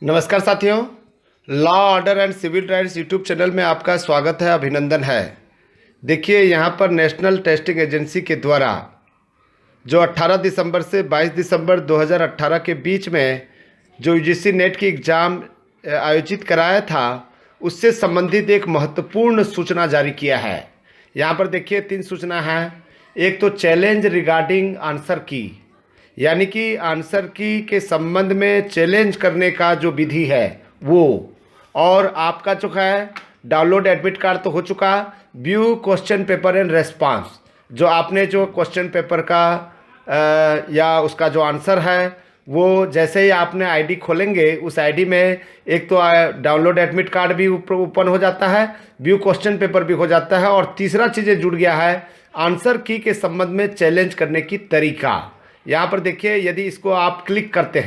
नमस्कार साथियों, law order and civil rights YouTube channel में आपका स्वागत है, अभिनंदन है। देखिए, यहाँ पर नेशनल टेस्टिंग एजेंसी के द्वारा जो 18 दिसंबर से 22 दिसंबर 2018 के बीच में जो यूजीसी नेट की एग्ज़ाम आयोजित कराया था, उससे संबंधित एक महत्वपूर्ण सूचना जारी किया है। यहाँ पर देखिए 3 सूचना है। एक तो चैलेंज रिगार्डिंग आंसर की, यानी कि आंसर की के संबंध में चैलेंज करने का जो विधि है वो, और आपका जो है डाउनलोड एडमिट कार्ड तो हो चुका। View question paper and response, जो आपने जो क्वेश्चन पेपर का या उसका जो आंसर है वो जैसे ही आपने आईडी खोलेंगे, उस आईडी में एक तो डाउनलोड एडमिट कार्ड भी ओपन हो जाता है, व्यू क्वेश्चन पेपर भी हो जाता है, और तीसरा चीज़ें जुड़ गया है आंसर की के संबंध में चैलेंज करने की तरीका। यहाँ पर देखिए, यदि इसको आप क्लिक करते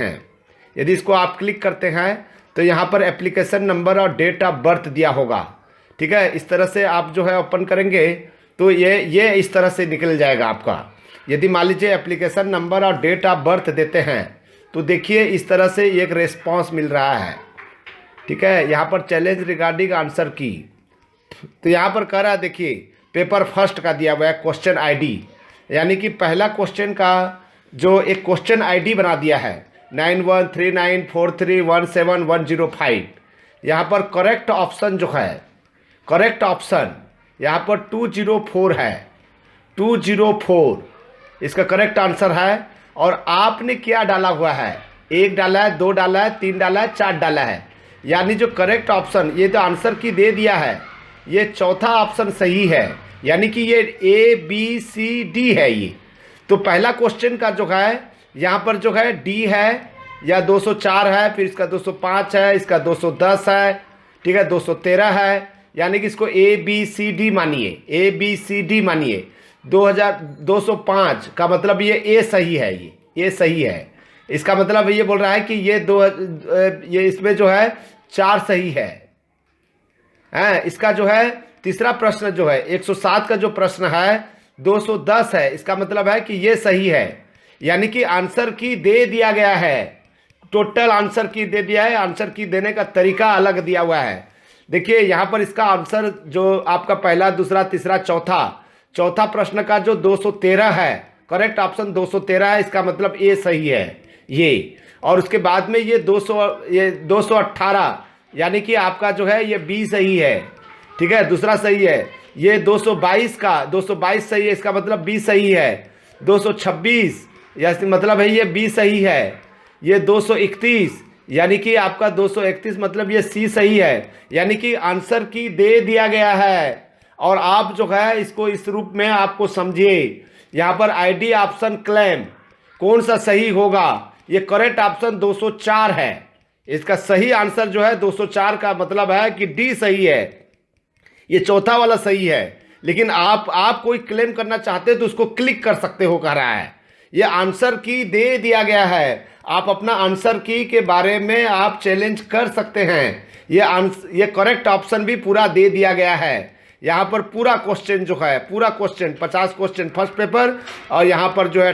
हैं तो यहाँ पर एप्लीकेशन नंबर और डेट ऑफ बर्थ दिया होगा। ठीक है, इस तरह से आप जो है ओपन करेंगे तो ये इस तरह से निकल जाएगा आपका। यदि मान लीजिए एप्लीकेशन नंबर और डेट ऑफ बर्थ देते हैं तो देखिए इस तरह से एक रेस्पॉन्स मिल रहा है। ठीक है, यहाँ पर चैलेंज रिगार्डिंग आंसर की, तो यहाँ पर कह रहा है, देखिए पेपर फर्स्ट का दिया हुआ है क्वेश्चन आईडी, यानी कि पहला क्वेश्चन का जो एक क्वेश्चन आईडी बना दिया है 913943171105। यहाँ पर करेक्ट ऑप्शन जो है, करेक्ट ऑप्शन यहाँ पर 204 है, 204 इसका करेक्ट आंसर है। और आपने क्या डाला हुआ है, 1 डाला है, 2 डाला है, 3 डाला है, 4 डाला है, यानी जो करेक्ट ऑप्शन ये तो आंसर की दे दिया है, ये चौथा ऑप्शन सही है, यानी कि ये ABCD है ये। तो पहला क्वेश्चन का जो है यहाँ पर जो है D है या 204 है, फिर इसका 205 है, इसका 210 है, ठीक है, 213 है, यानी कि इसको ABCD मानिए, ABCD मानिए। 205 का मतलब ये A सही है, ये सही है। इसका मतलब ये बोल रहा है कि ये इसमें जो है 4 सही है। इसका जो है तीसरा प्रश्न जो है 107 का जो प्रश्न है 210 है, इसका मतलब है कि ये सही है, यानी कि आंसर की दे दिया गया है, टोटल आंसर की दे दिया है, आंसर की देने का तरीका अलग दिया हुआ है। देखिए यहाँ पर इसका आंसर जो आपका पहला, दूसरा, तीसरा, चौथा प्रश्न का जो 213 है, करेक्ट ऑप्शन 213 है, इसका मतलब ए सही है ये। और उसके बाद में ये 218, यानी कि आपका जो है ये बी सही है, ठीक है, दूसरा सही है। ये 222 सही है, इसका मतलब बी सही है। 226 या मतलब है ये बी सही है। ये 231, यानी कि आपका 231 मतलब ये सी सही है, यानी कि आंसर की दे दिया गया है। और आप जो है इसको इस रूप में आपको समझिए। यहाँ पर आईडी ऑप्शन क्लेम कौन सा सही होगा, ये करेक्ट ऑप्शन 204 है, इसका सही आंसर जो है 204 का मतलब है कि डी सही है, ये चौथा वाला सही है। लेकिन आप कोई क्लेम करना चाहते हो तो उसको क्लिक कर सकते हो, कह रहा है। ये आंसर की दे दिया गया है, आप अपना आंसर की के बारे में आप चैलेंज कर सकते हैं। ये करेक्ट ऑप्शन भी पूरा दे दिया गया है। यहाँ पर पूरा क्वेश्चन जो है, पूरा क्वेश्चन 50 क्वेश्चन फर्स्ट पेपर, और यहाँ पर जो है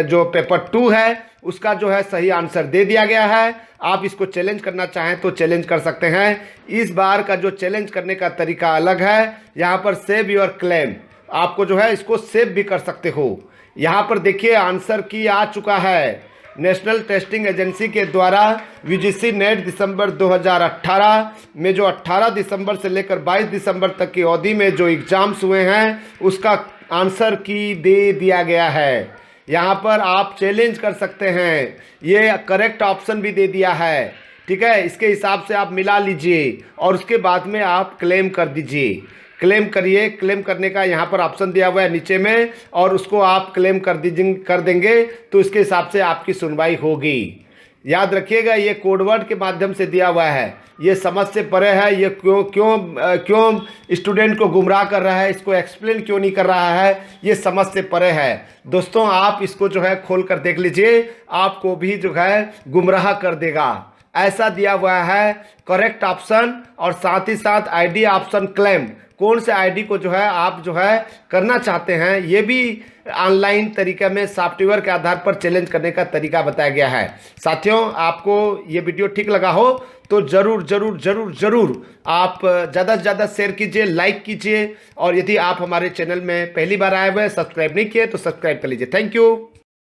जो पेपर 2 है उसका जो है सही आंसर दे दिया गया है। आप इसको चैलेंज करना चाहें तो चैलेंज कर सकते हैं। इस बार का जो चैलेंज करने का तरीका अलग है। यहाँ पर सेव योर क्लेम, आपको जो है इसको सेव भी कर सकते हो। यहाँ पर देखिए आंसर की आ चुका है नेशनल टेस्टिंग एजेंसी के द्वारा यूजीसी नेट दिसंबर 2018 में, जो 18 दिसंबर से लेकर 22 दिसंबर तक की अवधि में जो एग्ज़ाम्स हुए हैं उसका आंसर की दे दिया गया है। यहाँ पर आप चैलेंज कर सकते हैं, ये करेक्ट ऑप्शन भी दे दिया है, ठीक है। इसके हिसाब से आप मिला लीजिए और उसके बाद में आप क्लेम कर दीजिए, क्लेम करिए। क्लेम करने का यहाँ पर ऑप्शन दिया हुआ है नीचे में, और उसको आप क्लेम कर देंगे तो इसके हिसाब से आपकी सुनवाई होगी। याद रखिएगा, ये कोडवर्ड के माध्यम से दिया हुआ है, ये समझ से परे है। ये क्यों स्टूडेंट को गुमराह कर रहा है, इसको एक्सप्लेन क्यों नहीं कर रहा है, ये समझ से परे है। दोस्तों, आप इसको जो है खोल कर देख लीजिए, आपको भी जो है गुमराह कर देगा। ऐसा दिया हुआ है करेक्ट ऑप्शन और साथ ही साथ आईडी ऑप्शन क्लेम, कौन से आईडी को जो है आप जो है करना चाहते हैं, ये भी ऑनलाइन तरीके में सॉफ्टवेयर के आधार पर चैलेंज करने का तरीका बताया गया है। साथियों, आपको ये वीडियो ठीक लगा हो तो ज़रूर ज़रूर ज़रूर ज़रूर आप ज़्यादा से ज़्यादा शेयर कीजिए, लाइक कीजिए, और यदि आप हमारे चैनल में पहली बार आए हुए सब्सक्राइब नहीं किए तो सब्सक्राइब कर लीजिए। Thank you.